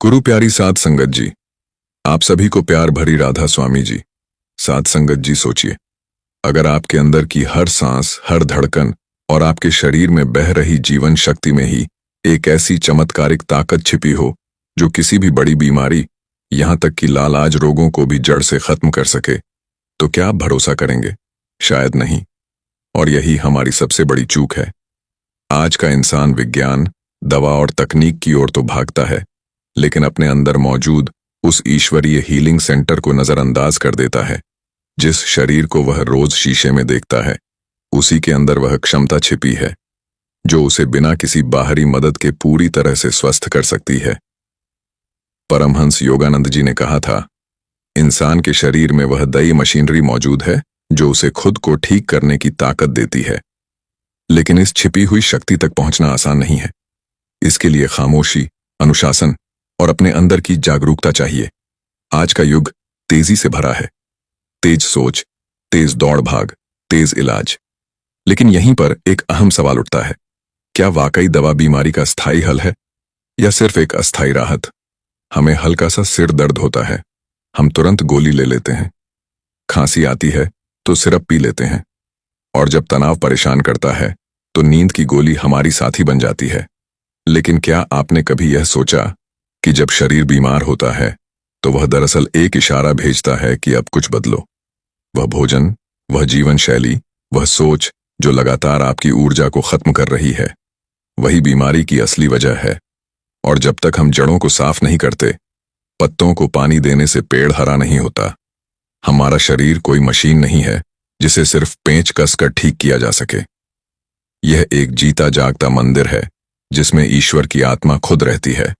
गुरु प्यारी साध संगत जी, आप सभी को प्यार भरी राधा स्वामी जी। साध संगत जी, सोचिए, अगर आपके अंदर की हर सांस, हर धड़कन और आपके शरीर में बह रही जीवन शक्ति में ही एक ऐसी चमत्कारिक ताकत छिपी हो जो किसी भी बड़ी बीमारी, यहां तक कि लालाज रोगों को भी जड़ से खत्म कर सके, तो क्या आप भरोसा करेंगे? शायद नहीं। और यही हमारी सबसे बड़ी चूक है। आज का इंसान विज्ञान, दवा और तकनीक की ओर तो भागता है, लेकिन अपने अंदर मौजूद उस ईश्वरीय हीलिंग सेंटर को नजरअंदाज कर देता है। जिस शरीर को वह रोज शीशे में देखता है, उसी के अंदर वह क्षमता छिपी है जो उसे बिना किसी बाहरी मदद के पूरी तरह से स्वस्थ कर सकती है। परमहंस योगानंद जी ने कहा था, इंसान के शरीर में वह दई मशीनरी मौजूद है जो उसे खुद को ठीक करने की ताकत देती है। लेकिन इस छिपी हुई शक्ति तक पहुंचना आसान नहीं है। इसके लिए खामोशी, अनुशासन और अपने अंदर की जागरूकता चाहिए। आज का युग तेजी से भरा है। तेज सोच, तेज दौड़ भाग, तेज इलाज। लेकिन यहीं पर एक अहम सवाल उठता है, क्या वाकई दवा बीमारी का स्थायी हल है या सिर्फ एक अस्थायी राहत? हमें हल्का सा सिर दर्द होता है, हम तुरंत गोली ले लेते हैं। खांसी आती है तो सिरप पी लेते हैं। और जब तनाव परेशान करता है तो नींद की गोली हमारी साथी बन जाती है। लेकिन क्या आपने कभी यह सोचा कि जब शरीर बीमार होता है तो वह दरअसल एक इशारा भेजता है कि अब कुछ बदलो? वह भोजन, वह जीवन शैली, वह सोच जो लगातार आपकी ऊर्जा को खत्म कर रही है, वही बीमारी की असली वजह है। और जब तक हम जड़ों को साफ नहीं करते, पत्तों को पानी देने से पेड़ हरा नहीं होता। हमारा शरीर कोई मशीन नहीं है जिसे सिर्फ पेंच कसकर ठीक किया जा सके। यह एक जीता जागता मंदिर है जिसमें ईश्वर की आत्मा खुद रहती है।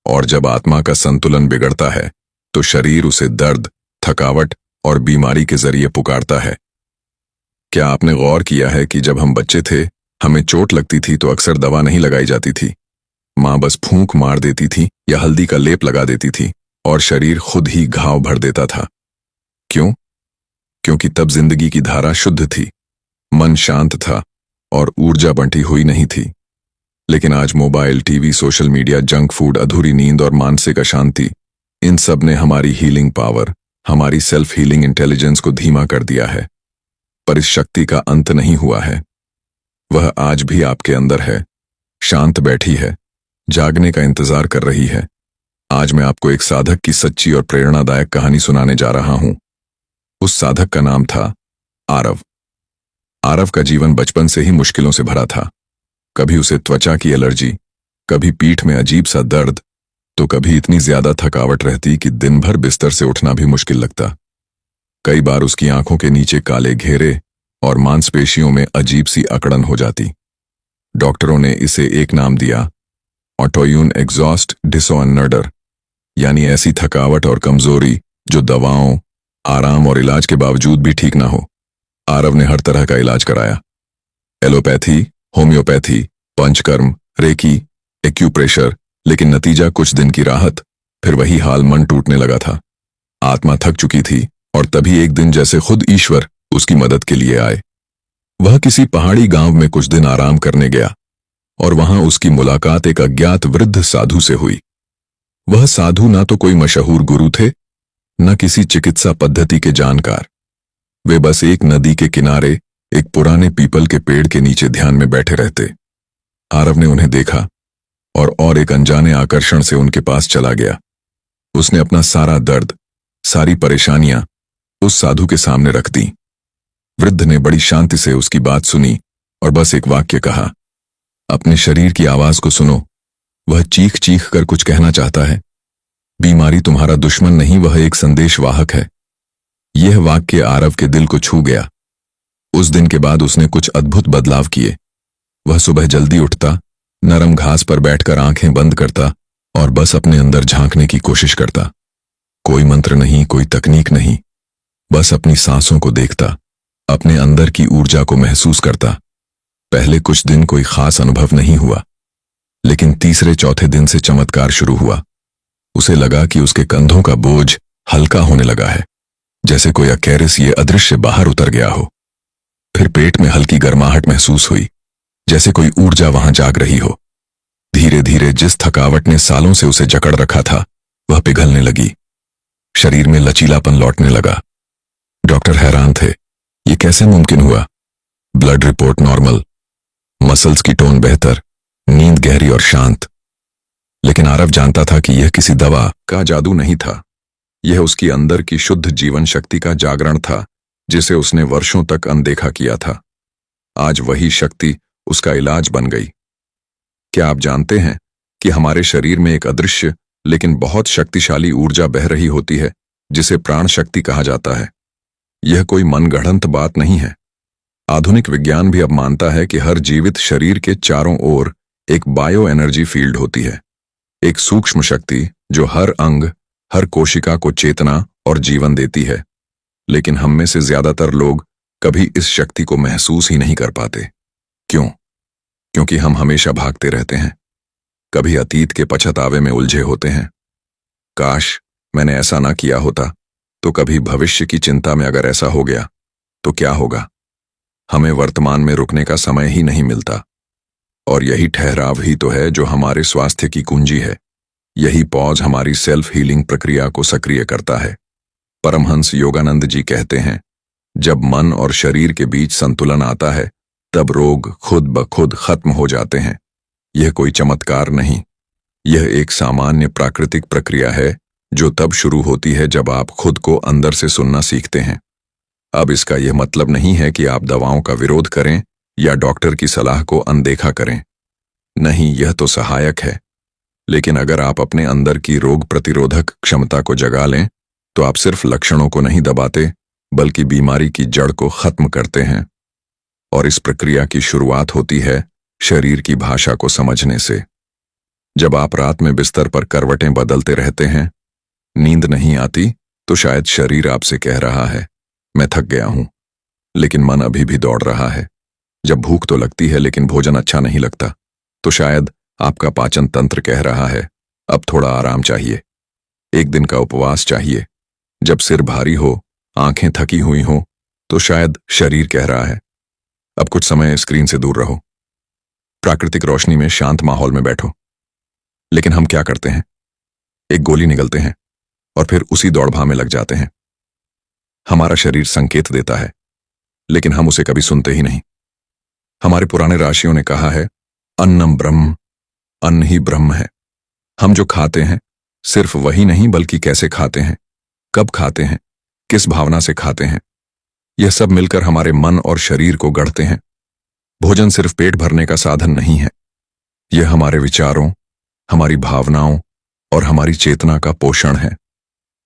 और जब आत्मा का संतुलन बिगड़ता है तो शरीर उसे दर्द, थकावट और बीमारी के जरिए पुकारता है। क्या आपने गौर किया है कि जब हम बच्चे थे, हमें चोट लगती थी तो अक्सर दवा नहीं लगाई जाती थी। माँ बस फूंक मार देती थी या हल्दी का लेप लगा देती थी और शरीर खुद ही घाव भर देता था। क्यों? क्योंकि तब जिंदगी की धारा शुद्ध थी, मन शांत था और ऊर्जा बंटी हुई नहीं थी। लेकिन आज mobile, TV, social media, junk food, अधूरी नींद और मानसिक अशांति, इन सब ने हमारी हीलिंग पावर, हमारी सेल्फ हीलिंग इंटेलिजेंस को धीमा कर दिया है। पर इस शक्ति का अंत नहीं हुआ है। वह आज भी आपके अंदर है, शांत बैठी है, जागने का इंतजार कर रही है। आज मैं आपको एक साधक की सच्ची और प्रेरणादायक कहानी सुनाने जा रहा हूं। उस साधक का नाम था आरव। आरव का जीवन बचपन से ही मुश्किलों से भरा था। कभी उसे त्वचा की एलर्जी, कभी पीठ में अजीब सा दर्द, तो कभी इतनी ज्यादा थकावट रहती कि दिन भर बिस्तर से उठना भी मुश्किल लगता। कई बार उसकी आंखों के नीचे काले घेरे और मांसपेशियों में अजीब सी अकड़न हो जाती। डॉक्टरों ने इसे एक नाम दिया, ऑटोइम्यून एग्जॉस्ट डिसऑर्डर, यानी ऐसी थकावट और कमजोरी जो दवाओं, आराम और इलाज के बावजूद भी ठीक ना हो। आरव ने हर तरह का इलाज कराया, allopathy, homeopathy, panchakarma, reiki, acupressure, लेकिन नतीजा कुछ दिन की राहत, फिर वही हाल। मन टूटने लगा था, आत्मा थक चुकी थी। और तभी एक दिन जैसे खुद ईश्वर उसकी मदद के लिए आए। वह किसी पहाड़ी गांव में कुछ दिन आराम करने गया और वहां उसकी मुलाकात एक अज्ञात वृद्ध साधु से हुई। वह साधु ना तो कोई मशहूर गुरु थे, न किसी चिकित्सा पद्धति के जानकार। वे बस एक नदी के किनारे एक पुराने पीपल के पेड़ के नीचे ध्यान में बैठे रहते। आरव ने उन्हें देखा और एक अनजाने आकर्षण से उनके पास चला गया। उसने अपना सारा दर्द, सारी परेशानियां उस साधु के सामने रख दी। वृद्ध ने बड़ी शांति से उसकी बात सुनी और बस एक वाक्य कहा, अपने शरीर की आवाज को सुनो, वह चीख चीख कर कुछ कहना चाहता है। बीमारी तुम्हारा दुश्मन नहीं, वह एक संदेशवाहक है। यह वाक्य आरव के दिल को छू गया। उस दिन के बाद उसने कुछ अद्भुत बदलाव किए। वह सुबह जल्दी उठता, नरम घास पर बैठकर आंखें बंद करता और बस अपने अंदर झांकने की कोशिश करता। कोई मंत्र नहीं, कोई तकनीक नहीं, बस अपनी सांसों को देखता, अपने अंदर की ऊर्जा को महसूस करता। पहले कुछ दिन कोई खास अनुभव नहीं हुआ, लेकिन तीसरे चौथे दिन से चमत्कार शुरू हुआ। उसे लगा कि उसके कंधों का बोझ हल्का होने लगा है, जैसे कोई अकेरिस ये अदृश्य बाहर उतर गया हो। फिर पेट में हल्की गर्माहट महसूस हुई, जैसे कोई ऊर्जा वहां जाग रही हो। धीरे धीरे जिस थकावट ने सालों से उसे जकड़ रखा था वह पिघलने लगी। शरीर में लचीलापन लौटने लगा। डॉक्टर हैरान थे, ये कैसे मुमकिन हुआ? ब्लड रिपोर्ट नॉर्मल, मसल्स की टोन बेहतर, नींद गहरी और शांत। लेकिन आरव जानता था कि यह किसी दवा का जादू नहीं था। यह उसकी अंदर की शुद्ध जीवन शक्ति का जागरण था, जिसे उसने वर्षों तक अनदेखा किया था। आज वही शक्ति उसका इलाज बन गई। क्या आप जानते हैं कि हमारे शरीर में एक अदृश्य लेकिन बहुत शक्तिशाली ऊर्जा बह रही होती है, जिसे प्राण शक्ति कहा जाता है? यह कोई मनगढ़ंत बात नहीं है। आधुनिक विज्ञान भी अब मानता है कि हर जीवित शरीर के चारों ओर एक बायो एनर्जी फील्ड होती है, एक सूक्ष्म शक्ति जो हर अंग, हर कोशिका को चेतना और जीवन देती है। लेकिन हम में से ज्यादातर लोग कभी इस शक्ति को महसूस ही नहीं कर पाते। क्यों? क्योंकि हम हमेशा भागते रहते हैं, कभी अतीत के पछतावे में उलझे होते हैं, काश मैंने ऐसा ना किया होता, तो कभी भविष्य की चिंता में अगर ऐसा हो गया तो क्या होगा। हमें वर्तमान में रुकने का समय ही नहीं मिलता। और यही ठहराव ही तो है जो हमारे स्वास्थ्य की कुंजी है। यही पॉज हमारी सेल्फ हीलिंग प्रक्रिया को सक्रिय करता है। परमहंस योगानंद जी कहते हैं, जब मन और शरीर के बीच संतुलन आता है तब रोग खुद ब खुद खत्म हो जाते हैं। यह कोई चमत्कार नहीं, यह एक सामान्य प्राकृतिक प्रक्रिया है जो तब शुरू होती है जब आप खुद को अंदर से सुनना सीखते हैं। अब इसका यह मतलब नहीं है कि आप दवाओं का विरोध करें या डॉक्टर की सलाह को अनदेखा करें। नहीं, यह तो सहायक है। लेकिन अगर आप अपने अंदर की रोग प्रतिरोधक क्षमता को जगा लें तो आप सिर्फ लक्षणों को नहीं दबाते, बल्कि बीमारी की जड़ को खत्म करते हैं। और इस प्रक्रिया की शुरुआत होती है शरीर की भाषा को समझने से। जब आप रात में बिस्तर पर करवटें बदलते रहते हैं, नींद नहीं आती, तो शायद शरीर आपसे कह रहा है, मैं थक गया हूं, लेकिन मन अभी भी दौड़ रहा है। जब भूख तो लगती है लेकिन भोजन अच्छा नहीं लगता, तो शायद आपका पाचन तंत्र कह रहा है, अब थोड़ा आराम चाहिए, एक दिन का उपवास चाहिए। जब सिर भारी हो, आंखें थकी हुई हों, तो शायद शरीर कह रहा है, अब कुछ समय स्क्रीन से दूर रहो, प्राकृतिक रोशनी में शांत माहौल में बैठो। लेकिन हम क्या करते हैं? एक गोली निगलते हैं और फिर उसी दौड़भाग में लग जाते हैं। हमारा शरीर संकेत देता है, लेकिन हम उसे कभी सुनते ही नहीं। हमारे पुराने ऋषियों ने कहा है, अन्नम ब्रह्म, अन्न ही ब्रह्म है। हम जो खाते हैं सिर्फ वही नहीं, बल्कि कैसे खाते हैं, कब खाते हैं, किस भावना से खाते हैं, यह सब मिलकर हमारे मन और शरीर को गढ़ते हैं। भोजन सिर्फ पेट भरने का साधन नहीं है, यह हमारे विचारों, हमारी भावनाओं और हमारी चेतना का पोषण है।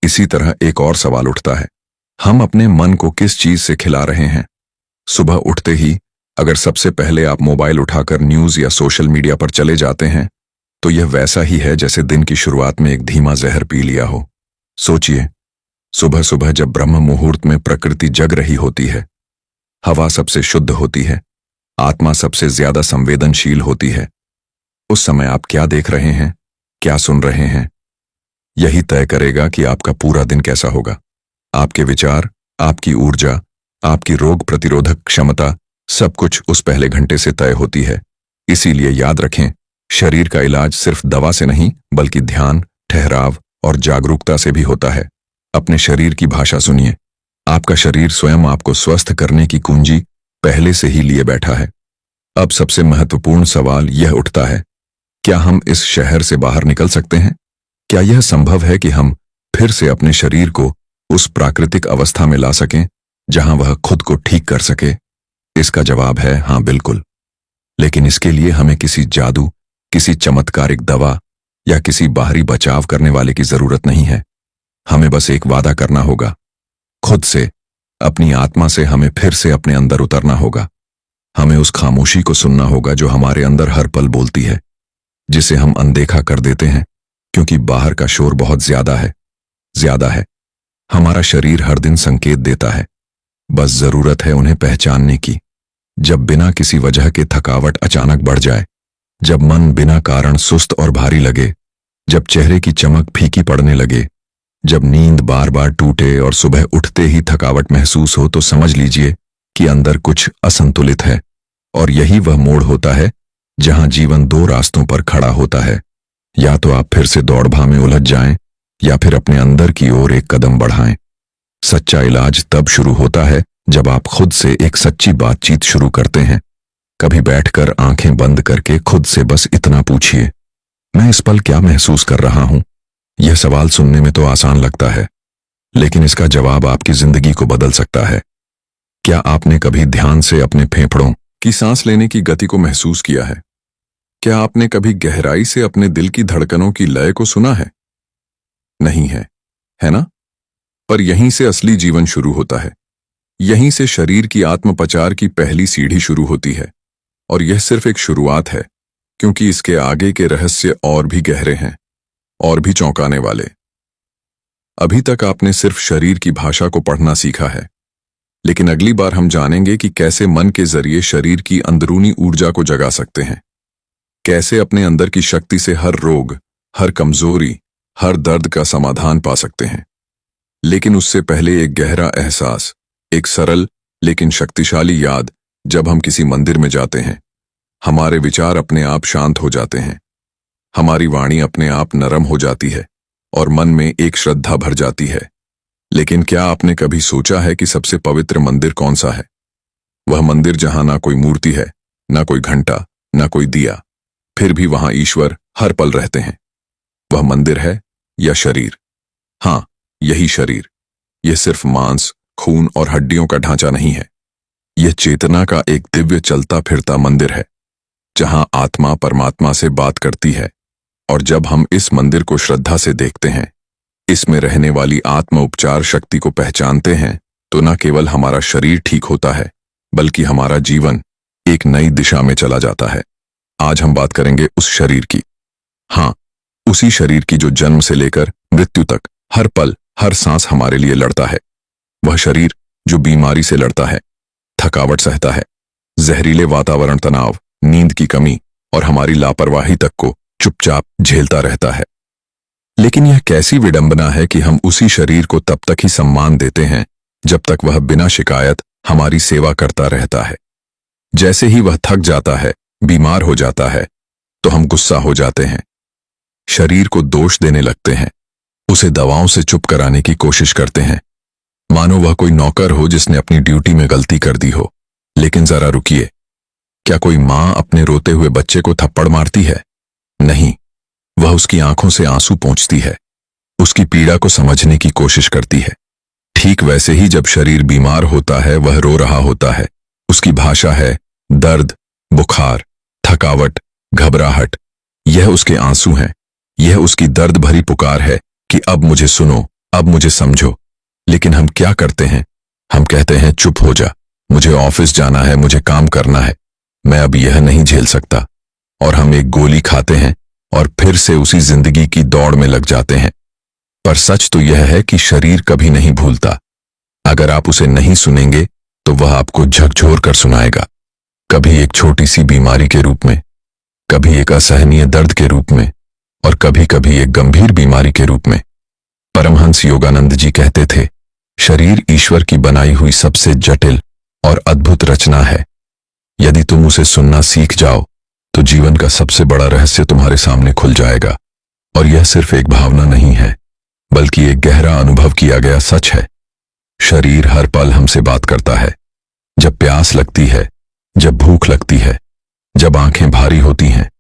इसी तरह एक और सवाल उठता है, हम अपने मन को किस चीज से खिला रहे हैं? सुबह उठते ही अगर सबसे पहले आप मोबाइल उठाकर न्यूज या सोशल मीडिया पर चले जाते हैं, तो यह वैसा ही है जैसे दिन की शुरुआत में एक धीमा जहर पी लिया हो। सोचिए, सुबह सुबह जब ब्रह्म मुहूर्त में प्रकृति जग रही होती है, हवा सबसे शुद्ध होती है, आत्मा सबसे ज्यादा संवेदनशील होती है, उस समय आप क्या देख रहे हैं, क्या सुन रहे हैं, यही तय करेगा कि आपका पूरा दिन कैसा होगा। आपके विचार, आपकी ऊर्जा, आपकी रोग प्रतिरोधक क्षमता, सब कुछ उस पहले घंटे से तय होती है। इसीलिए याद रखें, शरीर का इलाज सिर्फ दवा से नहीं, बल्कि ध्यान, ठहराव और जागरूकता से भी होता है। अपने शरीर की भाषा सुनिए। आपका शरीर स्वयं आपको स्वस्थ करने की कुंजी पहले से ही लिए बैठा है। अब सबसे महत्वपूर्ण सवाल यह उठता है, क्या हम इस शहर से बाहर निकल सकते हैं? क्या यह संभव है कि हम फिर से अपने शरीर को उस प्राकृतिक अवस्था में ला सकें जहां वह खुद को ठीक कर सके? इसका जवाब है हाँ, बिल्कुल। लेकिन इसके लिए हमें किसी जादू, किसी चमत्कारिक दवा या किसी बाहरी बचाव करने वाले की जरूरत नहीं है। हमें बस एक वादा करना होगा, खुद से, अपनी आत्मा से हमें फिर से अपने अंदर उतरना होगा। हमें उस खामोशी को सुनना होगा जो हमारे अंदर हर पल बोलती है, जिसे हम अनदेखा कर देते हैं क्योंकि बाहर का शोर बहुत ज्यादा है। हमारा शरीर हर दिन संकेत देता है, बस जरूरत है उन्हें पहचानने की। जब बिना किसी वजह के थकावट अचानक बढ़ जाए, जब मन बिना कारण सुस्त और भारी लगे, जब चेहरे की चमक फीकी पड़ने लगे, जब नींद बार बार टूटे और सुबह उठते ही थकावट महसूस हो, तो समझ लीजिए कि अंदर कुछ असंतुलित है। और यही वह मोड़ होता है जहां जीवन दो रास्तों पर खड़ा होता है। या तो आप फिर से दौड़-भाग में उलझ जाएं या फिर अपने अंदर की ओर एक कदम बढ़ाएं। सच्चा इलाज तब शुरू होता है जब आप खुद से एक सच्ची बातचीत शुरू करते हैं। कभी बैठकर आंखें बंद करके खुद से बस इतना पूछिए, मैं इस पल क्या महसूस कर रहा हूं? यह सवाल सुनने में तो आसान लगता है, लेकिन इसका जवाब आपकी जिंदगी को बदल सकता है। क्या आपने कभी ध्यान से अपने फेफड़ों की सांस लेने की गति को महसूस किया है? क्या आपने कभी गहराई से अपने दिल की धड़कनों की लय को सुना है? नहीं है ना? पर यहीं से असली जीवन शुरू होता है। यहीं से शरीर की आत्मपचार की पहली सीढ़ी शुरू होती है। और यह सिर्फ एक शुरुआत है, क्योंकि इसके आगे के रहस्य और भी गहरे हैं, और भी चौंकाने वाले। अभी तक आपने सिर्फ शरीर की भाषा को पढ़ना सीखा है, लेकिन अगली बार हम जानेंगे कि कैसे मन के जरिए शरीर की अंदरूनी ऊर्जा को जगा सकते हैं। कैसे अपने अंदर की शक्ति से हर रोग, हर कमजोरी, हर दर्द का समाधान पा सकते हैं। लेकिन उससे पहले एक गहरा एहसास, एक सरल लेकिन शक्तिशाली याद। जब हम किसी मंदिर में जाते हैं, हमारे विचार अपने आप शांत हो जाते हैं, हमारी वाणी अपने आप नरम हो जाती है और मन में एक श्रद्धा भर जाती है। लेकिन क्या आपने कभी सोचा है कि सबसे पवित्र मंदिर कौन सा है? वह मंदिर जहां ना कोई मूर्ति है, ना कोई घंटा, ना कोई दिया, फिर भी वहां ईश्वर हर पल रहते हैं। वह मंदिर है या शरीर? हां, यही शरीर। यह सिर्फ मांस, खून और हड्डियों का ढांचा नहीं है। यह चेतना का एक दिव्य चलता फिरता मंदिर है, जहां आत्मा परमात्मा से बात करती है। और जब हम इस मंदिर को श्रद्धा से देखते हैं, इसमें रहने वाली आत्म उपचार शक्ति को पहचानते हैं, तो न केवल हमारा शरीर ठीक होता है, बल्कि हमारा जीवन एक नई दिशा में चला जाता है। आज हम बात करेंगे उस शरीर की। हां, उसी शरीर की जो जन्म से लेकर मृत्यु तक हर पल, हर सांस हमारे लिए लड़ता है। वह शरीर जो बीमारी से लड़ता है, थकावट सहता है, जहरीले वातावरण, तनाव, नींद की कमी और हमारी लापरवाही तक को चुपचाप झेलता रहता है। लेकिन यह कैसी विडंबना है कि हम उसी शरीर को तब तक ही सम्मान देते हैं जब तक वह बिना शिकायत हमारी सेवा करता रहता है। जैसे ही वह थक जाता है, बीमार हो जाता है, तो हम गुस्सा हो जाते हैं, शरीर को दोष देने लगते हैं, उसे दवाओं से चुप कराने की कोशिश करते हैं, मानो वह कोई नौकर हो जिसने अपनी ड्यूटी में गलती कर दी हो। लेकिन जरा रुकिए, क्या कोई मां अपने रोते हुए बच्चे को थप्पड़ मारती है? नहीं, वह उसकी आंखों से आंसू पोंछती है, उसकी पीड़ा को समझने की कोशिश करती है। ठीक वैसे ही जब शरीर बीमार होता है, वह रो रहा होता है। उसकी भाषा है दर्द, बुखार, थकावट, घबराहट। यह उसके आंसू हैं, यह उसकी दर्द भरी पुकार है कि अब मुझे सुनो, अब मुझे समझो। लेकिन हम क्या करते हैं? हम कहते हैं चुप हो जा, मुझे ऑफिस जाना है, मुझे काम करना है, मैं अब यह नहीं झेल सकता। और हम एक गोली खाते हैं और फिर से उसी जिंदगी की दौड़ में लग जाते हैं। पर सच तो यह है कि शरीर कभी नहीं भूलता। अगर आप उसे नहीं सुनेंगे तो वह आपको झकझोर कर सुनाएगा, कभी एक छोटी सी बीमारी के रूप में, कभी एक असहनीय दर्द के रूप में, और कभी कभी एक गंभीर बीमारी के रूप में। परमहंस योगानंद जी कहते थे, शरीर ईश्वर की बनाई हुई सबसे जटिल और अद्भुत रचना है। यदि तुम उसे सुनना सीख जाओ तो जीवन का सबसे बड़ा रहस्य तुम्हारे सामने खुल जाएगा। और यह सिर्फ एक भावना नहीं है, बल्कि एक गहरा अनुभव किया गया सच है। शरीर हर पल हमसे बात करता है। जब प्यास लगती है, जब भूख लगती है, जब आंखें भारी होती हैं,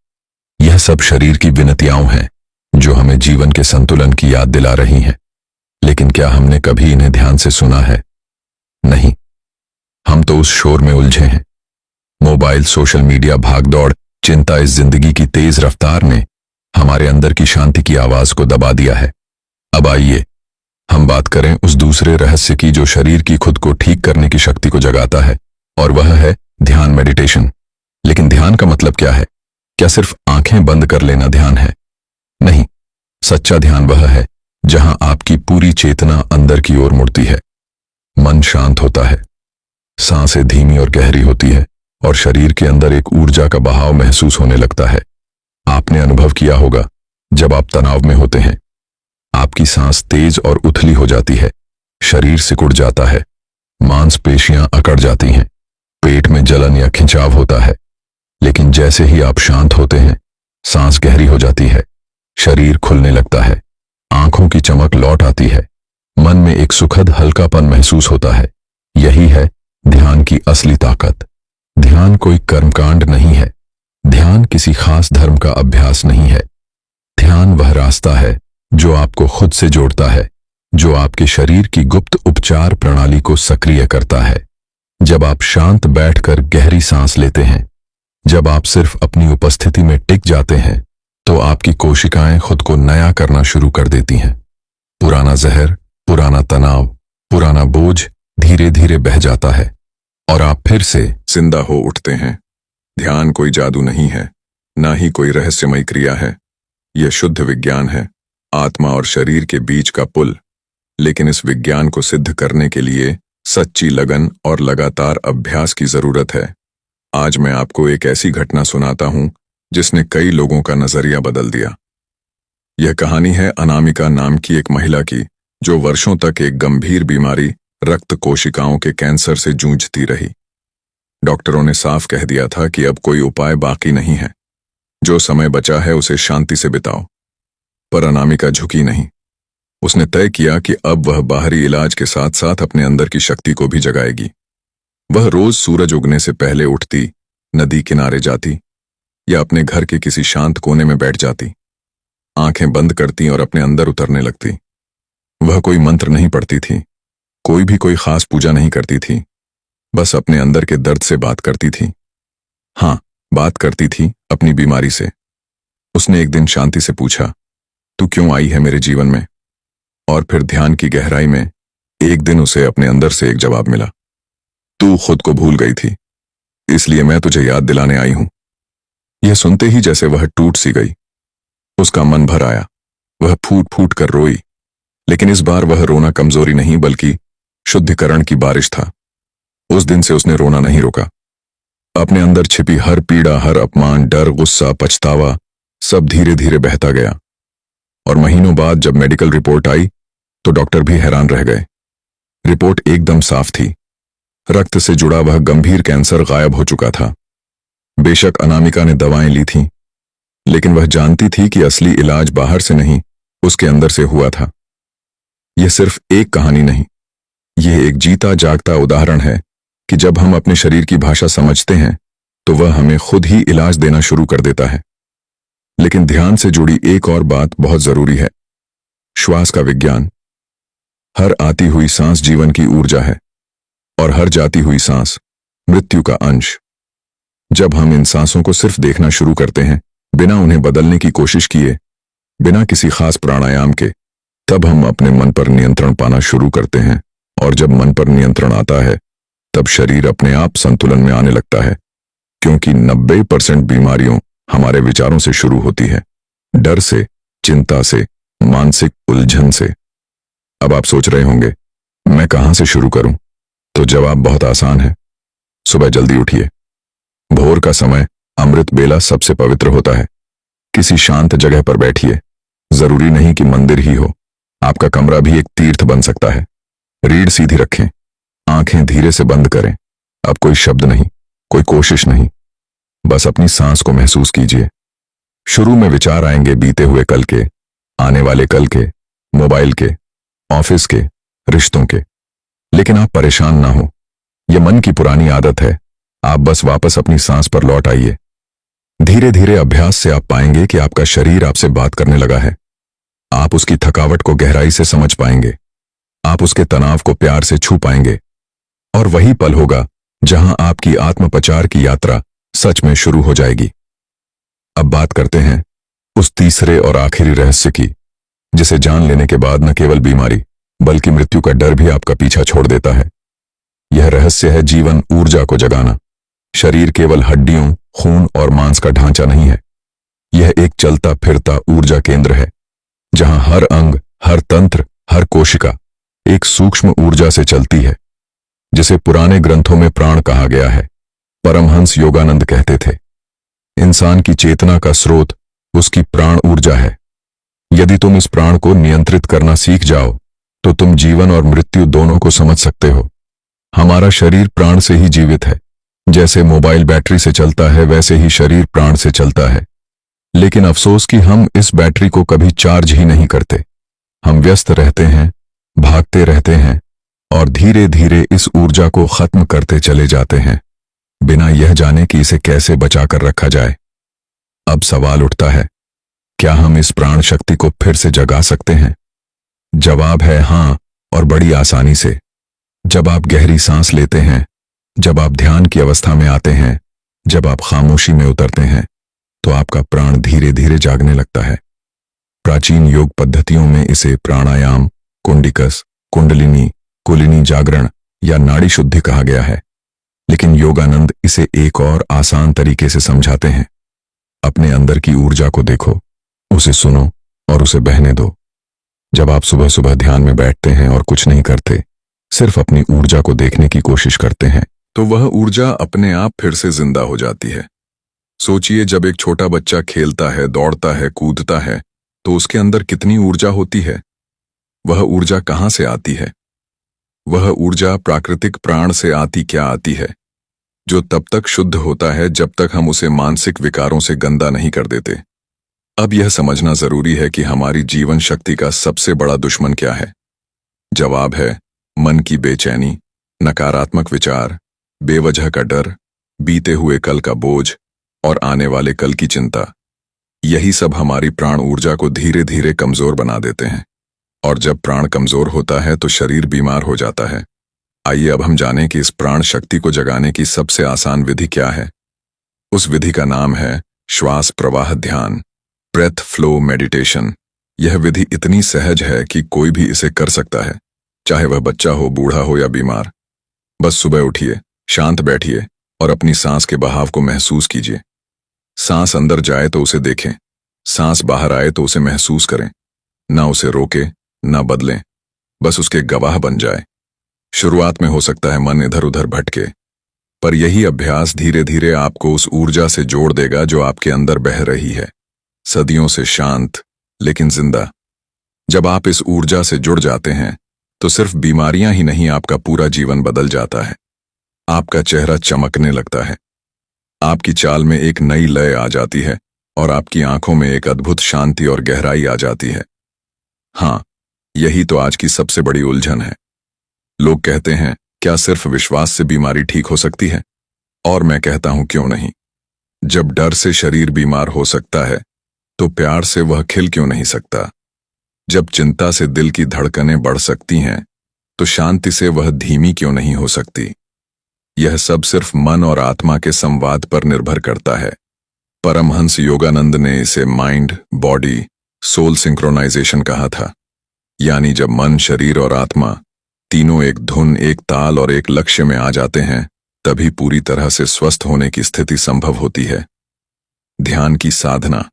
यह सब शरीर की विनतियां हैं जो हमें जीवन के संतुलन की याद दिला रही हैं। लेकिन क्या हमने कभी इन्हें ध्यान से सुना है? नहीं, हम तो उस शोर में उलझे हैं। मोबाइल, सोशल मीडिया, भागदौड़, चिंता, इस जिंदगी की तेज रफ्तार ने हमारे अंदर की शांति की आवाज को दबा दिया है। अब आइए हम बात करें उस दूसरे रहस्य की जो शरीर की खुद को ठीक करने की शक्ति को जगाता है, और वह है ध्यान, मेडिटेशन। लेकिन ध्यान का मतलब क्या है? क्या सिर्फ आंखें बंद कर लेना ध्यान है? नहीं, सच्चा ध्यान वह है जहां आपकी पूरी चेतना अंदर की ओर मुड़ती है, मन शांत होता है, सांसें धीमी और गहरी होती है, और शरीर के अंदर एक ऊर्जा का बहाव महसूस होने लगता है। आपने अनुभव किया होगा, जब आप तनाव में होते हैं, आपकी सांस तेज और उथली हो जाती है, शरीर सिकुड़ जाता है, मांसपेशियां अकड़ जाती हैं, पेट में जलन या खिंचाव होता है। लेकिन जैसे ही आप शांत होते हैं, सांस गहरी हो जाती है, शरीर खुलने लगता है, आंखों की चमक लौट आती है, मन में एक सुखद हल्कापन महसूस होता है। यही है ध्यान की असली ताकत। ध्यान कोई कर्मकांड नहीं है, ध्यान किसी खास धर्म का अभ्यास नहीं है। ध्यान वह रास्ता है जो आपको खुद से जोड़ता है, जो आपके शरीर की गुप्त उपचार प्रणाली को सक्रिय करता है। जब आप शांत बैठकर गहरी सांस लेते हैं, जब आप सिर्फ अपनी उपस्थिति में टिक जाते हैं, तो आपकी कोशिकाएं खुद को नया करना शुरू कर देती हैं। पुराना जहर, पुराना तनाव, पुराना बोझ धीरे धीरे बह जाता है और आप फिर से जिंदा हो उठते हैं। ध्यान कोई जादू नहीं है, ना ही कोई रहस्यमय क्रिया है। यह शुद्ध विज्ञान है, आत्मा और शरीर के बीच का पुल। लेकिन इस विज्ञान को सिद्ध करने के लिए सच्ची लगन और लगातार अभ्यास की जरूरत है। आज मैं आपको एक ऐसी घटना सुनाता हूं जिसने कई लोगों का नजरिया बदल दिया। यह कहानी है अनामिका नाम की एक महिला की, जो वर्षों तक एक गंभीर बीमारी, रक्त कोशिकाओं के कैंसर से जूझती रही। डॉक्टरों ने साफ कह दिया था कि अब कोई उपाय बाकी नहीं है, जो समय बचा है उसे शांति से बिताओ। पर अनामिका झुकी नहीं। उसने तय किया कि अब वह बाहरी इलाज के साथ साथ अपने अंदर की शक्ति को भी जगाएगी। वह रोज सूरज उगने से पहले उठती, नदी किनारे जाती या अपने घर के किसी शांत कोने में बैठ जाती, आंखें बंद करती और अपने अंदर उतरने लगती। वह कोई मंत्र नहीं पढ़ती थी, कोई खास पूजा नहीं करती थी, बस अपने अंदर के दर्द से बात करती थी। हाँ, बात करती थी अपनी बीमारी से। उसने एक दिन शांति से पूछा, तू क्यों आई है मेरे जीवन में? और फिर ध्यान की गहराई में एक दिन उसे अपने अंदर से एक जवाब मिला, तू खुद को भूल गई थी, इसलिए मैं तुझे याद दिलाने आई हूं। यह सुनते ही जैसे वह टूट सी गई। उसका मन भर आया, वह फूट फूट कर रोई। लेकिन इस बार वह रोना कमजोरी नहीं बल्कि शुद्धिकरण की बारिश था। उस दिन से उसने रोना नहीं रोका। अपने अंदर छिपी हर पीड़ा, हर अपमान, डर, गुस्सा, पछतावा सब धीरे धीरे बहता गया। और महीनों बाद जब मेडिकल रिपोर्ट आई तो डॉक्टर भी हैरान रह गए। रिपोर्ट एकदम साफ थी। रक्त से जुड़ा वह गंभीर कैंसर गायब हो चुका था। बेशक अनामिका ने दवाएं ली थीं, लेकिन वह जानती थी कि असली इलाज बाहर से नहीं, उसके अंदर से हुआ था। यह सिर्फ एक कहानी नहीं, यह एक जीता जागता उदाहरण है कि जब हम अपने शरीर की भाषा समझते हैं तो वह हमें खुद ही इलाज देना शुरू कर देता है। लेकिन ध्यान से जुड़ी एक और बात बहुत जरूरी है, श्वास का विज्ञान। हर आती हुई सांस जीवन की ऊर्जा है और हर जाती हुई सांस मृत्यु का अंश। जब हम इन सांसों को सिर्फ देखना शुरू करते हैं, बिना उन्हें बदलने की कोशिश किए, बिना किसी खास प्राणायाम के, तब हम अपने मन पर नियंत्रण पाना शुरू करते हैं। और जब मन पर नियंत्रण आता है, तब शरीर अपने आप संतुलन में आने लगता है। क्योंकि 90% बीमारियों हमारे विचारों से शुरू होती है, डर से, चिंता से, मानसिक उलझन से। अब आप सोच रहे होंगे, मैं कहां से शुरू करूं? तो जवाब बहुत आसान है। सुबह जल्दी उठिए। भोर का समय अमृत बेला सबसे पवित्र होता है। किसी शांत जगह पर बैठिए। जरूरी नहीं कि मंदिर ही हो, आपका कमरा भी एक तीर्थ बन सकता है। रीढ़ सीधी रखें, आंखें धीरे से बंद करें। अब कोई शब्द नहीं, कोई कोशिश नहीं, बस अपनी सांस को महसूस कीजिए। शुरू में विचार आएंगे बीते हुए कल के, आने वाले कल के, मोबाइल के, ऑफिस के, रिश्तों के। लेकिन आप परेशान ना हो, यह मन की पुरानी आदत है। आप बस वापस अपनी सांस पर लौट आइए। धीरे धीरे अभ्यास से आप पाएंगे कि आपका शरीर आपसे बात करने लगा है। आप उसकी थकावट को गहराई से समझ पाएंगे, आप उसके तनाव को प्यार से छू पाएंगे। और वही पल होगा जहां आपकी आत्मपचार की यात्रा सच में शुरू हो जाएगी। अब बात करते हैं उस तीसरे और आखिरी रहस्य की, जिसे जान लेने के बाद न केवल बीमारी बल्कि मृत्यु का डर भी आपका पीछा छोड़ देता है। यह रहस्य है जीवन ऊर्जा को जगाना। शरीर केवल हड्डियों, खून और मांस का ढांचा नहीं है। यह एक चलता फिरता ऊर्जा केंद्र है, जहां हर अंग, हर तंत्र, हर कोशिका एक सूक्ष्म ऊर्जा से चलती है, जिसे पुराने ग्रंथों में प्राण कहा गया है। परमहंस योगानंद कहते थे, इंसान की चेतना का स्रोत उसकी प्राण ऊर्जा है। यदि तुम इस प्राण को नियंत्रित करना सीख जाओ तो तुम जीवन और मृत्यु दोनों को समझ सकते हो। हमारा शरीर प्राण से ही जीवित है, जैसे मोबाइल बैटरी से चलता है वैसे ही शरीर प्राण से चलता है। लेकिन अफसोस कि हम इस बैटरी को कभी चार्ज ही नहीं करते। हम व्यस्त रहते हैं, भागते रहते हैं और धीरे धीरे इस ऊर्जा को खत्म करते चले जाते हैं, बिना यह जाने कि इसे कैसे बचाकर रखा जाए। अब सवाल उठता है, क्या हम इस प्राण शक्ति को फिर से जगा सकते हैं? जवाब है हाँ, और बड़ी आसानी से। जब आप गहरी सांस लेते हैं, जब आप ध्यान की अवस्था में आते हैं, जब आप खामोशी में उतरते हैं, तो आपका प्राण धीरे धीरे जागने लगता है। प्राचीन योग पद्धतियों में इसे प्राणायाम, कुंडिकस, कुंडलिनी, कुलिनी जागरण या नाड़ी शुद्धि कहा गया है। लेकिन योगानंद इसे एक और आसान तरीके से समझाते हैं। अपने अंदर की ऊर्जा को देखो, उसे सुनो और उसे बहने दो। जब आप सुबह सुबह ध्यान में बैठते हैं और कुछ नहीं करते, सिर्फ अपनी ऊर्जा को देखने की कोशिश करते हैं, तो वह ऊर्जा अपने आप फिर से जिंदा हो जाती है। सोचिए, जब एक छोटा बच्चा खेलता है, दौड़ता है, कूदता है, तो उसके अंदर कितनी ऊर्जा होती है। वह ऊर्जा कहाँ से आती है? वह ऊर्जा प्राकृतिक प्राण से क्या आती है, जो तब तक शुद्ध होता है जब तक हम उसे मानसिक विकारों से गंदा नहीं कर देते। अब यह समझना जरूरी है कि हमारी जीवन शक्ति का सबसे बड़ा दुश्मन क्या है। जवाब है मन की बेचैनी, नकारात्मक विचार, बेवजह का डर, बीते हुए कल का बोझ और आने वाले कल की चिंता। यही सब हमारी प्राण ऊर्जा को धीरे धीरे कमजोर बना देते हैं। और जब प्राण कमजोर होता है तो शरीर बीमार हो जाता है। आइए अब हम जानें कि इस प्राण शक्ति को जगाने की सबसे आसान विधि क्या है। उस विधि का नाम है श्वास प्रवाह ध्यान, ब्रेथ फ्लो मेडिटेशन। यह विधि इतनी सहज है कि कोई भी इसे कर सकता है, चाहे वह बच्चा हो, बूढ़ा हो या बीमार। बस सुबह उठिए, शांत बैठिए और अपनी सांस के बहाव को महसूस कीजिए। सांस अंदर जाए तो उसे देखें, सांस बाहर आए तो उसे महसूस करें। ना उसे रोके, ना बदलें, बस उसके गवाह बन जाए। शुरुआत में हो सकता है मन इधर उधर भटके, पर यही अभ्यास धीरे धीरे आपको उस ऊर्जा से जोड़ देगा जो आपके अंदर बह रही है, सदियों से शांत लेकिन जिंदा। जब आप इस ऊर्जा से जुड़ जाते हैं तो सिर्फ बीमारियां ही नहीं, आपका पूरा जीवन बदल जाता है। आपका चेहरा चमकने लगता है, आपकी चाल में एक नई लय आ जाती है और आपकी आंखों में एक अद्भुत शांति और गहराई आ जाती है। हाँ, यही तो आज की सबसे बड़ी उलझन है। लोग कहते हैं, क्या सिर्फ विश्वास से बीमारी ठीक हो सकती है? और मैं कहता हूं, क्यों नहीं। जब डर से शरीर बीमार हो सकता है तो प्यार से वह खिल क्यों नहीं सकता? जब चिंता से दिल की धड़कनें बढ़ सकती हैं तो शांति से वह धीमी क्यों नहीं हो सकती? यह सब सिर्फ मन और आत्मा के संवाद पर निर्भर करता है। परमहंस योगानंद ने इसे माइंड बॉडी सोल सिंक्रोनाइजेशन कहा था। यानी जब मन, शरीर और आत्मा तीनों एक धुन, एक ताल और एक लक्ष्य में आ जाते हैं, तभी पूरी तरह से स्वस्थ होने की स्थिति संभव होती है। ध्यान की साधना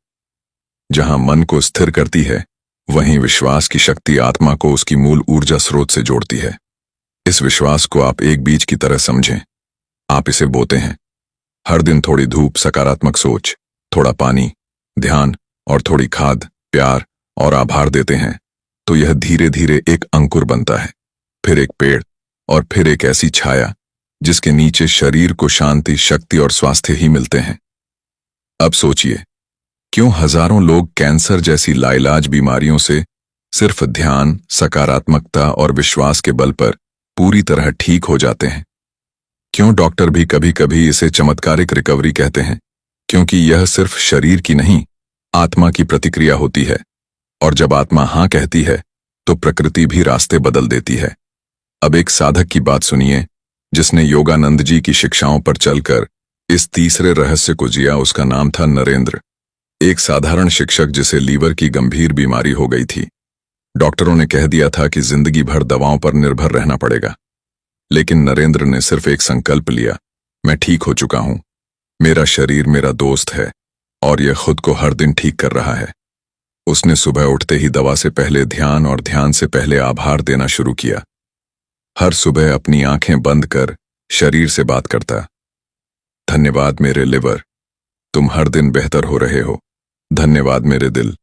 जहां मन को स्थिर करती है, वहीं विश्वास की शक्ति आत्मा को उसकी मूल ऊर्जा स्रोत से जोड़ती है। इस विश्वास को आप एक बीज की तरह समझें। आप इसे बोते हैं। हर दिन थोड़ी धूप, सकारात्मक सोच, थोड़ा पानी, ध्यान और थोड़ी खाद, प्यार और आभार देते हैं, तो यह धीरे धीरे एक अंकुर बनता है, फिर एक पेड़ और फिर एक ऐसी छाया जिसके नीचे शरीर को शांति, शक्ति और स्वास्थ्य ही मिलते हैं। अब सोचिए, क्यों हजारों लोग कैंसर जैसी लाइलाज बीमारियों से सिर्फ ध्यान, सकारात्मकता और विश्वास के बल पर पूरी तरह ठीक हो जाते हैं? क्यों डॉक्टर भी कभी कभी इसे चमत्कारिक रिकवरी कहते हैं? क्योंकि यह सिर्फ शरीर की नहीं, आत्मा की प्रतिक्रिया होती है। और जब आत्मा हाँ कहती है तो प्रकृति भी रास्ते बदल देती है। अब एक साधक की बात सुनिए जिसने योगानंद जी की शिक्षाओं पर चलकर इस तीसरे रहस्य को जिया। उसका नाम था नरेंद्र, एक साधारण शिक्षक जिसे लीवर की गंभीर बीमारी हो गई थी। डॉक्टरों ने कह दिया था कि जिंदगी भर दवाओं पर निर्भर रहना पड़ेगा। लेकिन नरेंद्र ने सिर्फ एक संकल्प लिया, मैं ठीक हो चुका हूं, मेरा शरीर मेरा दोस्त है और यह खुद को हर दिन ठीक कर रहा है। उसने सुबह उठते ही दवा से पहले ध्यान और ध्यान से पहले आभार देना शुरू किया। हर सुबह अपनी आंखें बंद कर शरीर से बात करता, धन्यवाद मेरे लिवर, तुम हर दिन बेहतर हो रहे हो। धन्यवाद मेरे दिल,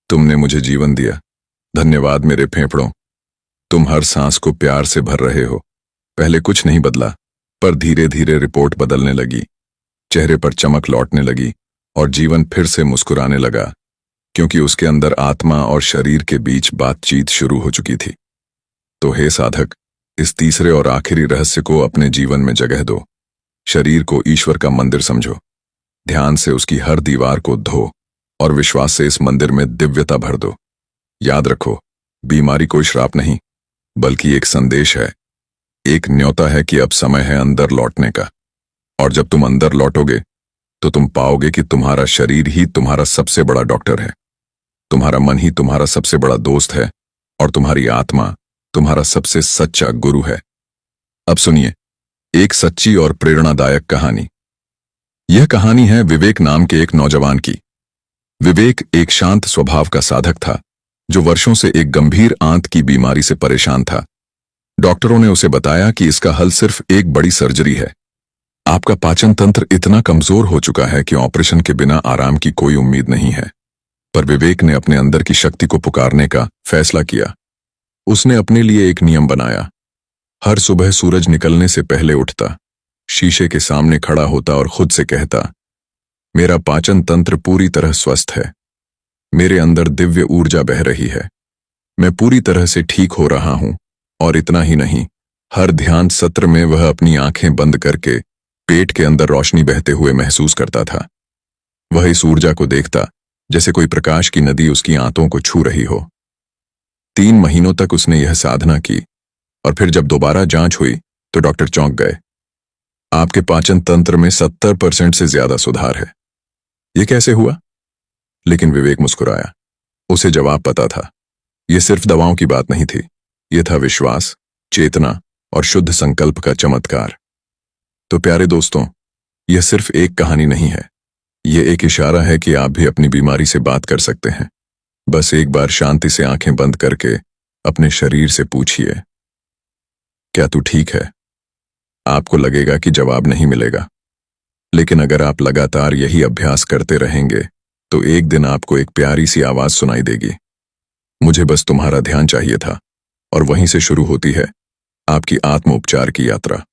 तुमने मुझे जीवन दिया। धन्यवाद मेरे फेफड़ों, तुम हर सांस को प्यार से भर रहे हो। पहले कुछ नहीं बदला, पर धीरे धीरे रिपोर्ट बदलने लगी। चेहरे पर चमक लौटने लगी और जीवन फिर से मुस्कुराने लगा, क्योंकि उसके अंदर आत्मा और शरीर के बीच बातचीत शुरू हो चुकी थी। तो हे साधक, इस तीसरे और आखिरी रहस्य को अपने जीवन में जगह दो। शरीर को ईश्वर का मंदिर समझो। ध्यान से उसकी हर दीवार को धो और विश्वास से इस मंदिर में दिव्यता भर दो। याद रखो, बीमारी कोई श्राप नहीं, बल्कि एक संदेश है, एक न्योता है कि अब समय है अंदर लौटने का। और जब तुम अंदर लौटोगे तो तुम पाओगे कि तुम्हारा शरीर ही तुम्हारा सबसे बड़ा डॉक्टर है, तुम्हारा मन ही तुम्हारा सबसे बड़ा दोस्त है और तुम्हारी आत्मा तुम्हारा सबसे सच्चा गुरु है। अब सुनिए एक सच्ची और प्रेरणादायक कहानी। यह कहानी है विवेक नाम के एक नौजवान की। विवेक एक शांत स्वभाव का साधक था, जो वर्षों से एक गंभीर आंत की बीमारी से परेशान था। डॉक्टरों ने उसे बताया कि इसका हल सिर्फ एक बड़ी सर्जरी है। आपका पाचन तंत्र इतना कमजोर हो चुका है कि ऑपरेशन के बिना आराम की कोई उम्मीद नहीं है। पर विवेक ने अपने अंदर की शक्ति को पुकारने का फैसला किया। उसने अपने लिए एक नियम बनाया। हर सुबह सूरज निकलने से पहले उठता, शीशे के सामने खड़ा होता और खुद से कहता, मेरा पाचन तंत्र पूरी तरह स्वस्थ है, मेरे अंदर दिव्य ऊर्जा बह रही है, मैं पूरी तरह से ठीक हो रहा हूं। और इतना ही नहीं, हर ध्यान सत्र में वह अपनी आंखें बंद करके पेट के अंदर रोशनी बहते हुए महसूस करता था। वह इस ऊर्जा को देखता जैसे कोई प्रकाश की नदी उसकी आंतों को छू रही हो। 3 महीनों तक उसने यह साधना की और फिर जब दोबारा जांच हुई तो डॉक्टर चौंक गए। आपके पाचन तंत्र में 70% से ज्यादा सुधार है। यह कैसे हुआ? लेकिन विवेक मुस्कुराया। उसे जवाब पता था। यह सिर्फ दवाओं की बात नहीं थी, यह था विश्वास, चेतना और शुद्ध संकल्प का चमत्कार। तो प्यारे दोस्तों, यह सिर्फ एक कहानी नहीं है, यह एक इशारा है कि आप भी अपनी बीमारी से बात कर सकते हैं। बस एक बार शांति से आंखें बंद करके अपने शरीर से पूछिए, क्या तू ठीक है? आपको लगेगा कि जवाब नहीं मिलेगा, लेकिन अगर आप लगातार यही अभ्यास करते रहेंगे तो एक दिन आपको एक प्यारी सी आवाज सुनाई देगी, मुझे बस तुम्हारा ध्यान चाहिए था। और वहीं से शुरू होती है आपकी आत्म उपचार की यात्रा।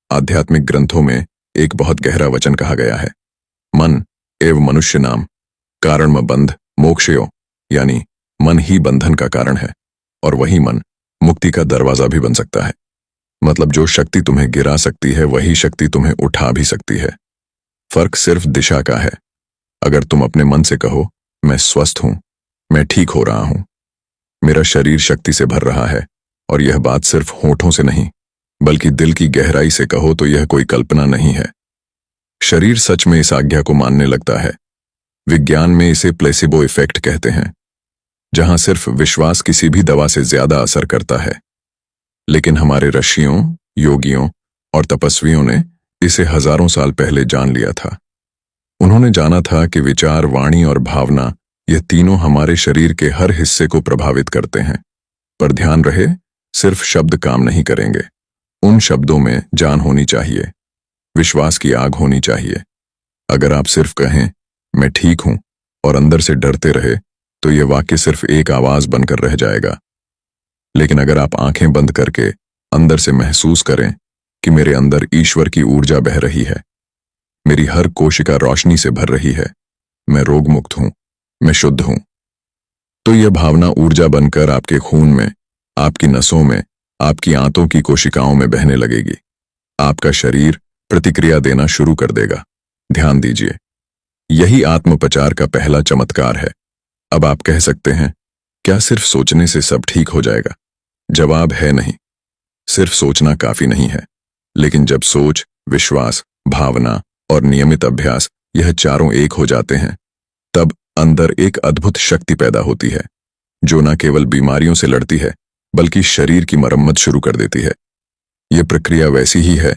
आध्यात्मिक ग्रंथों में एक बहुत गहरा वचन कहा गया है, मन एव मनुष्य नाम कारण बंध मोक्षयो, यानी मन ही बंधन का कारण है और वही मन मुक्ति का दरवाजा भी बन सकता है। मतलब जो शक्ति तुम्हें गिरा सकती है वही शक्ति तुम्हें उठा भी सकती है। फर्क सिर्फ दिशा का है। अगर तुम अपने मन से कहो, मैं स्वस्थ हूं, मैं ठीक हो रहा हूं, मेरा शरीर शक्ति से भर रहा है, और यह बात सिर्फ होठों से नहीं बल्कि दिल की गहराई से कहो, तो यह कोई कल्पना नहीं है। शरीर सच में इस आज्ञा को मानने लगता है। विज्ञान में इसे प्लेसिबो इफेक्ट कहते हैं, जहां सिर्फ विश्वास किसी भी दवा से ज्यादा असर करता है। लेकिन हमारे ऋषियों, योगियों और तपस्वियों ने इसे हजारों साल पहले जान लिया था। उन्होंने जाना था कि विचार, वाणी और भावना, ये तीनों हमारे शरीर के हर हिस्से को प्रभावित करते हैं। पर ध्यान रहे, सिर्फ शब्द काम नहीं करेंगे। उन शब्दों में जान होनी चाहिए, विश्वास की आग होनी चाहिए। अगर आप सिर्फ कहें मैं ठीक हूं और अंदर से डरते रहे तो यह वाक्य सिर्फ एक आवाज बनकर रह जाएगा। लेकिन अगर आप आंखें बंद करके अंदर से महसूस करें कि मेरे अंदर ईश्वर की ऊर्जा बह रही है, मेरी हर कोशिका रोशनी से भर रही है, मैं रोग मुक्त हूं, मैं शुद्ध हूं, तो यह भावना ऊर्जा बनकर आपके खून में, आपकी नसों में, आपकी आंतों की कोशिकाओं में बहने लगेगी। आपका शरीर प्रतिक्रिया देना शुरू कर देगा। ध्यान दीजिए, यही आत्मोपचार का पहला चमत्कार है। अब आप कह सकते हैं, क्या सिर्फ सोचने से सब ठीक हो जाएगा? जवाब है नहीं। सिर्फ सोचना काफी नहीं है, लेकिन जब सोच, विश्वास, भावना और नियमित अभ्यास यह चारों एक हो जाते हैं, तब अंदर एक अद्भुत शक्ति पैदा होती है, जो न केवल बीमारियों से लड़ती है बल्कि शरीर की मरम्मत शुरू कर देती है। यह प्रक्रिया वैसी ही है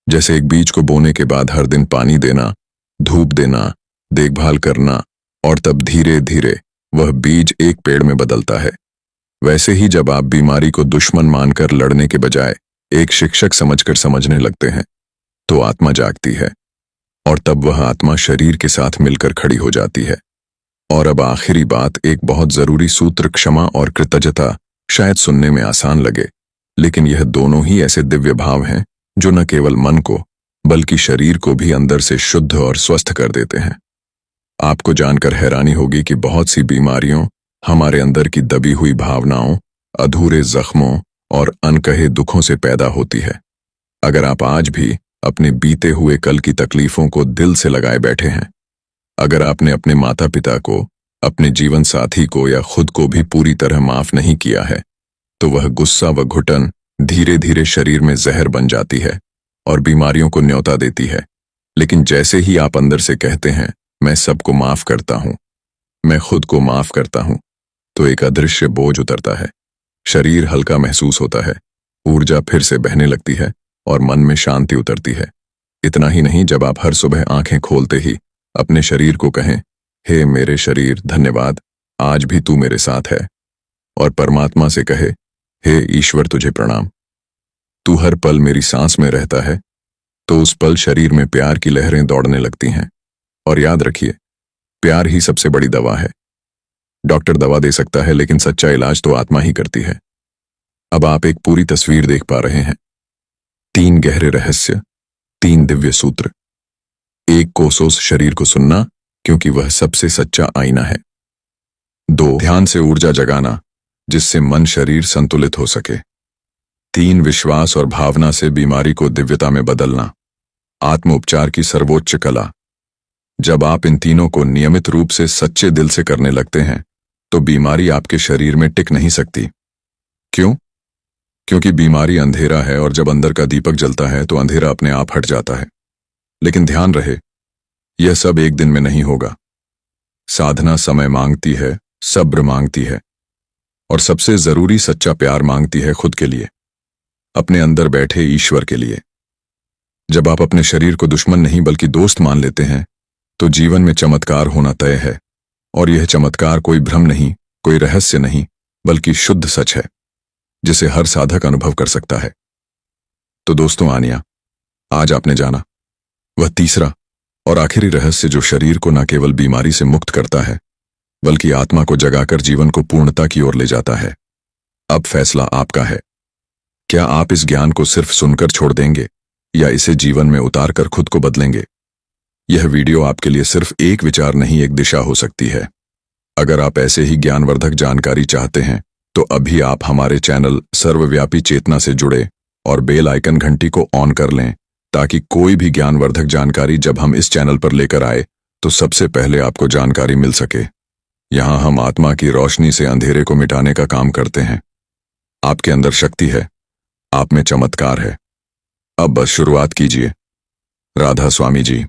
जैसे एक बीज को बोने के बाद हर दिन पानी देना, धूप देना, देखभाल करना और तब धीरे धीरे वह बीज एक पेड़ में बदलता है। वैसे ही जब आप बीमारी को दुश्मन मानकर लड़ने के बजाय एक शिक्षक समझकर समझने लगते हैं, तो आत्मा जागती है और तब वह आत्मा शरीर के साथ मिलकर खड़ी हो जाती है। और अब आखिरी बात, एक बहुत जरूरी सूत्र, क्षमा और कृतज्ञता। शायद सुनने में आसान लगे, लेकिन यह दोनों ही ऐसे दिव्य भाव हैं जो न केवल मन को बल्कि शरीर को भी अंदर से शुद्ध और स्वस्थ कर देते हैं। आपको जानकर हैरानी होगी कि बहुत सी बीमारियों हमारे अंदर की दबी हुई भावनाओं, अधूरे जख्मों और अनकहे दुखों से पैदा होती है। अगर आप आज भी अपने बीते हुए कल की तकलीफों को दिल से लगाए बैठे हैं, अगर आपने अपने माता पिता को, अपने जीवन साथी को या खुद को भी पूरी तरह माफ नहीं किया है, तो वह गुस्सा व घुटन धीरे धीरे शरीर में जहर बन जाती है और बीमारियों को न्योता देती है। लेकिन जैसे ही आप अंदर से कहते हैं, मैं सबको माफ करता हूं, मैं खुद को माफ करता हूं, तो एक अदृश्य बोझ उतरता है। शरीर हल्का महसूस होता है, ऊर्जा फिर से बहने लगती है और मन में शांति उतरती है। इतना ही नहीं, जब आप हर सुबह आंखें खोलते ही अपने शरीर को कहें, हे मेरे शरीर धन्यवाद, आज भी तू मेरे साथ है, और परमात्मा से कहे, हे ईश्वर तुझे प्रणाम, तू हर पल मेरी सांस में रहता है, तो उस पल शरीर में प्यार की लहरें दौड़ने लगती हैं। और याद रखिए, प्यार ही सबसे बड़ी दवा है। डॉक्टर दवा दे सकता है, लेकिन सच्चा इलाज तो आत्मा ही करती है। अब आप एक पूरी तस्वीर देख पा रहे हैं। 3 गहरे रहस्य, 3 दिव्य सूत्र। 1, कोसों शरीर को सुनना, क्योंकि वह सबसे सच्चा आईना है। 2, ध्यान से ऊर्जा जगाना, जिससे मन शरीर संतुलित हो सके। 3, विश्वास और भावना से बीमारी को दिव्यता में बदलना, आत्म उपचार की सर्वोच्च कला। जब आप इन तीनों को नियमित रूप से सच्चे दिल से करने लगते हैं, तो बीमारी आपके शरीर में टिक नहीं सकती। क्यों? क्योंकि बीमारी अंधेरा है, और जब अंदर का दीपक जलता है तो अंधेरा अपने आप हट जाता है। लेकिन ध्यान रहे, यह सब एक दिन में नहीं होगा। साधना समय मांगती है, सब्र मांगती है, और सबसे जरूरी सच्चा प्यार मांगती है खुद के लिए, अपने अंदर बैठे ईश्वर के लिए। जब आप अपने शरीर को दुश्मन नहीं बल्कि दोस्त मान लेते हैं, तो जीवन में चमत्कार होना तय है। और यह चमत्कार कोई भ्रम नहीं, कोई रहस्य नहीं, बल्कि शुद्ध सच है, जिसे हर साधक अनुभव कर सकता है। तो दोस्तों आनिया, आज आपने जाना वह तीसरा और आखिरी रहस्य, जो शरीर को न केवल बीमारी से मुक्त करता है, बल्कि आत्मा को जगाकर जीवन को पूर्णता की ओर ले जाता है। अब फैसला आपका है। क्या आप इस ज्ञान को सिर्फ सुनकर छोड़ देंगे, या इसे जीवन में उतारकर खुद को बदलेंगे? यह वीडियो आपके लिए सिर्फ एक विचार नहीं, एक दिशा हो सकती है। अगर आप ऐसे ही ज्ञानवर्धक जानकारी चाहते हैं, तो अभी आप हमारे चैनल सर्वव्यापी चेतना से जुड़े और बेल आइकन घंटी को ऑन कर लें, ताकि कोई भी ज्ञानवर्धक जानकारी जब हम इस चैनल पर लेकर आए, तो सबसे पहले आपको जानकारी मिल सके। यहां हम आत्मा की रोशनी से अंधेरे को मिटाने का काम करते हैं। आपके अंदर शक्ति है, आप में चमत्कार है। अब बस शुरुआत कीजिए। राधा स्वामी जी।